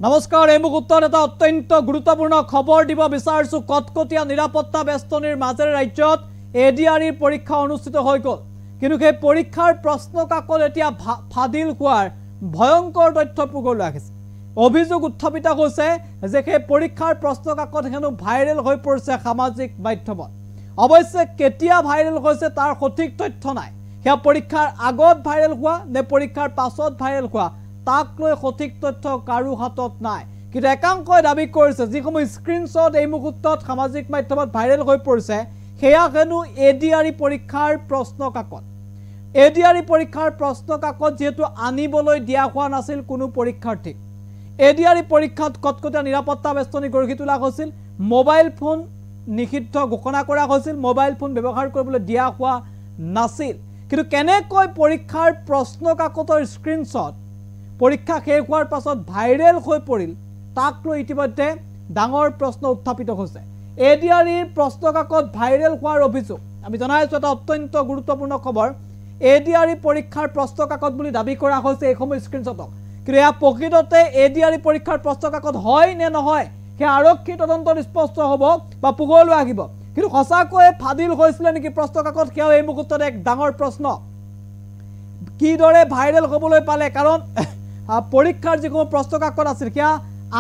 নমস্কাৰ এই মুহূৰ্তত এটা অত্যন্ত গুৰুত্বপূৰ্ণ খবৰ দিব বিচাৰিছো কটকটীয়া নিৰাপত্তা বেষ্টনীৰ মাজেৰে ৰাজ্যত এডিআৰইৰ পৰীক্ষা অনুষ্ঠিত হৈ গল কিন্তু সেই পৰীক্ষাৰ প্ৰশ্ন কাকত এতিয়া ফাদিল হোৱাৰ ভয়ংকৰ তথ্য পোহৰলৈ আহিছে অভিযোগ উত্থাপিত হৈছে যে সেই পৰীক্ষাৰ প্ৰশ্ন কাকত হেনো ভাইৰেল হৈ পৰিছে সামাজিক মাধ্যমত অৱশ্যে কেতিয়া ভাইৰেল হৈছে তাৰ সঠিক তথ্য নাই হেয়া পৰীক্ষাৰ আগত ভাইৰেল হোৱা নে পৰীক্ষাৰ পাছত ভাইৰেল হোৱা তাক লৈ সঠিক তথ্য কাৰো হাতত নাই কিন্তু একাংশই দাবী কৰিছে যিসমূহ স্ক্ৰিনশ্বট এই মুহূৰ্তত সামাজিক মাধ্যমত ভাইৰেল হৈ পৰিছে হেয়া হেনো এডিআৰই পৰীক্ষাৰ প্ৰশ্ন কাকত এডিআৰই পৰীক্ষাৰ প্ৰশ্ন কাকত যেহেতু আনিবলৈ দিয়া হোৱা নাছিল কোনো পৰীক্ষাৰ্থীক এডিআৰই পৰীক্ষাত কটকটীয়া নিৰাপত্তা বেষ্টনী গঢ়ি তোলা হৈছিল মোবাইল ফোন নিষিদ্ধ ঘোষণা কৰা হৈছিল মোবাইল ফোন ব্যৱহাৰ কৰিবলৈ দিয়া হোৱা নাছিল কিন্তু কেনেকৈ পৰীক্ষাৰ প্ৰশ্ন কাকতৰ স্ক্ৰিনশ্বট পৰীক্ষা শেষ হোৱাৰ পাছত ভাইৰেল হৈ পৰিল তাক লৈ ইতিমধ্যে ডাঙৰ প্ৰশ্ন উত্থাপিত হৈছে এডিআৰইৰ প্ৰশ্ন কাকত ভাইৰেল হোৱাৰ অভিযোগ আমি জনাইছো এটা অত্যন্ত গুৰুত্বপূৰ্ণ খবৰ এডিআৰই পৰীক্ষাৰ প্ৰশ্ন কাকত বুলি দাবী কৰা হৈছে এই সময় স্ক্ৰিনশ্বটক কিন্তু এয়া প্ৰকৃততে এডিআৰই পৰীক্ষাৰ প্ৰশ্ন কাকত হয় নে নহয় হে আৰক্ষী তদন্তত স্পষ্ট হ'ব বা পোহৰলৈ আহিব কিন্তু সঁচাকৈ ফাদিল হৈছিল নেকি প্ৰশ্ন কাকত হেয়া এই মুহূৰ্তত এক ডাঙৰ প্ৰশ্ন কিদৰে ভাইৰেল হ'বলৈ পালে কাৰণ পৰীক্ষাৰ যিসমূহ প্ৰশ্ন কাকত আছিল হেয়া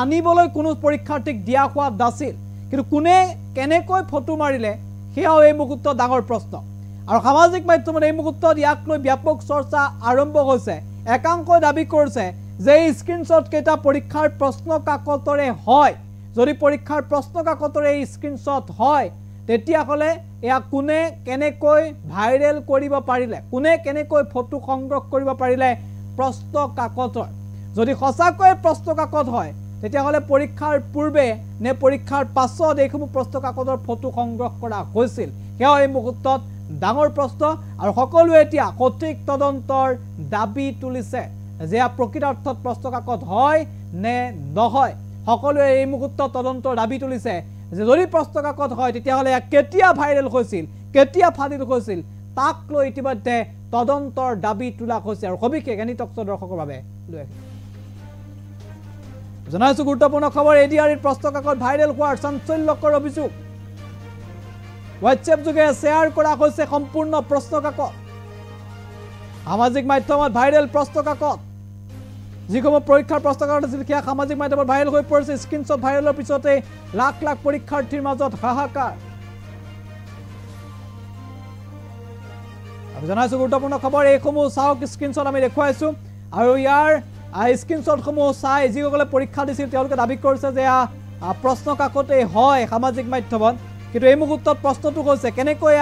আনিবলৈ কোনো পৰীক্ষাৰ্থীক দিয়া হোৱা নাছিল কিন্তু কোনে কেনেকৈ ফটো মাৰিলে হেয়াও এই মুহূৰ্তত ডাঙৰ প্ৰশ্ন আৰু সামাজিক মাধ্যমত এই মুহূৰ্তত ইয়াক লৈ ব্যাপক চৰ্চা আৰম্ভ হৈছে একাংশই দাবী কৰিছে যে এই স্ক্ৰিনশ্বট কেইটা পৰীক্ষাৰ প্ৰশ্ন কাকতৰে হয় যদি পৰীক্ষাৰ প্ৰশ্ন কাকতৰে এই স্ক্ৰিনশ্বট হয় তেতিয়াহ'লে এয়া কোনে কেনেকৈ ভাইৰেল কৰিব পাৰিলে কোনে কেনেকৈ ফটো সংগ্ৰহ কৰিব পাৰিলে প্ৰশ্ন কাকতৰ যদি সঁচাকৈ প্ৰশ্ন কাকত হয় তেতিয়াহ'লে পৰীক্ষাৰ পূৰ্বে নে পৰীক্ষাৰ পাছত এইসমূহ প্ৰশ্ন কাকতৰ ফটো সংগ্ৰহ কৰা হৈছিল হেয়া এই মুহূৰ্তত ডাঙৰ প্ৰশ্ন আৰু সকলোৱে এতিয়া সঠিক তদন্তৰ দাবী তুলিছে যে প্ৰকৃত অৰ্থত প্ৰশ্ন কাকত হয় নে নহয় সকলোৱে এই মুহূৰ্তত তদন্তৰ দাবী তুলিছে যে যদি প্ৰশ্ন কাকত হয় তেতিয়াহ'লে কেতিয়া ভাইৰেল হৈছিল কেতিয়া ফাদিল হৈছিল তাক লৈ ইতিমধ্যে তদন্তৰ দাবী তোলা হৈছে আৰু সবিশেষ এনি টকছৰ দৰ্শকৰ বাবে লৈ জনাইছো গুৰুত্বপূৰ্ণ খবৰ এডিআৰইৰ প্ৰশ্ন কাকত ভাইৰেল হোৱাৰ চাঞ্চল্যকৰ অভিযোগ হোৱাটছএপ যোগে শ্বেয়াৰ কৰা হৈছে সম্পূৰ্ণ প্ৰশ্ন কাকত সামাজিক মাধ্যমত ভাইৰেল প্ৰশ্ন কাকত যিসমূহ পৰীক্ষাৰ প্ৰশ্ন কাকত আছিল সেয়া সামাজিক মাধ্যমত ভাইৰেল হৈ পৰিছে স্ক্ৰিনশ্বট ভাইৰেলৰ পিছতে লাখ লাখ পৰীক্ষাৰ্থীৰ মাজত হাহাকাৰ আমি জনাইছো গুৰুত্বপূৰ্ণ খবৰ এইসমূহ চাওক স্ক্ৰিনশ্বট আমি দেখুৱাইছো আৰু ইয়াৰ স্ক্ৰিনশ্বটসমূহ চাই যিসকলে পৰীক্ষা দিছিল তেওঁলোকে দাবী কৰিছে যে প্ৰশ্ন কাকতে হয় সামাজিক মাধ্যমত কিন্তু এই মুহূৰ্তত প্ৰশ্নটো হৈছে কেনেকৈ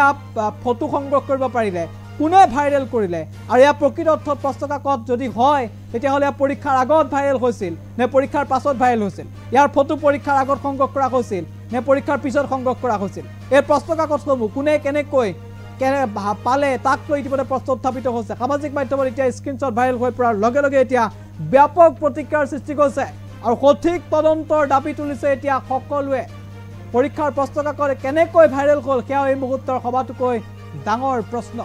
ফটো সংগ্ৰহ কৰিব পাৰিলে কোনে ভাইৰেল কৰিলে আৰু এয়া প্ৰকৃত অৰ্থত প্ৰশ্ন কাকত যদি হয় তেতিয়াহ'লে পৰীক্ষাৰ আগত ভাইৰেল হৈছিল নে পৰীক্ষাৰ পাছত ভাইৰেল হৈছিল ইয়াৰ ফটো পৰীক্ষাৰ আগত সংগ্ৰহ কৰা হৈছিল নে পৰীক্ষাৰ পিছত সংগ্ৰহ কৰা হৈছিল এই প্ৰশ্ন কাকতসমূহ কোনে কেনেকৈ পালে তাক লৈ ইতিমধ্যে প্ৰশ্ন উত্থাপিত হৈছে সামাজিক মাধ্যমত এতিয়া স্ক্ৰিনশ্বট ভাইৰেল হৈ পৰাৰ লগে লগে এতিয়া ব্যাপক প্ৰতিক্ৰিয়াৰ সৃষ্টি হৈছে আৰু সঠিক তদন্তৰ দাবী তুলিছে এতিয়া সকলোৱে পৰীক্ষাৰ প্ৰশ্ন কাকত কেনেকৈ ভাইৰেল হ'ল সেয়া এই মুহূৰ্তৰ সবাতোকৈ ডাঙৰ প্ৰশ্ন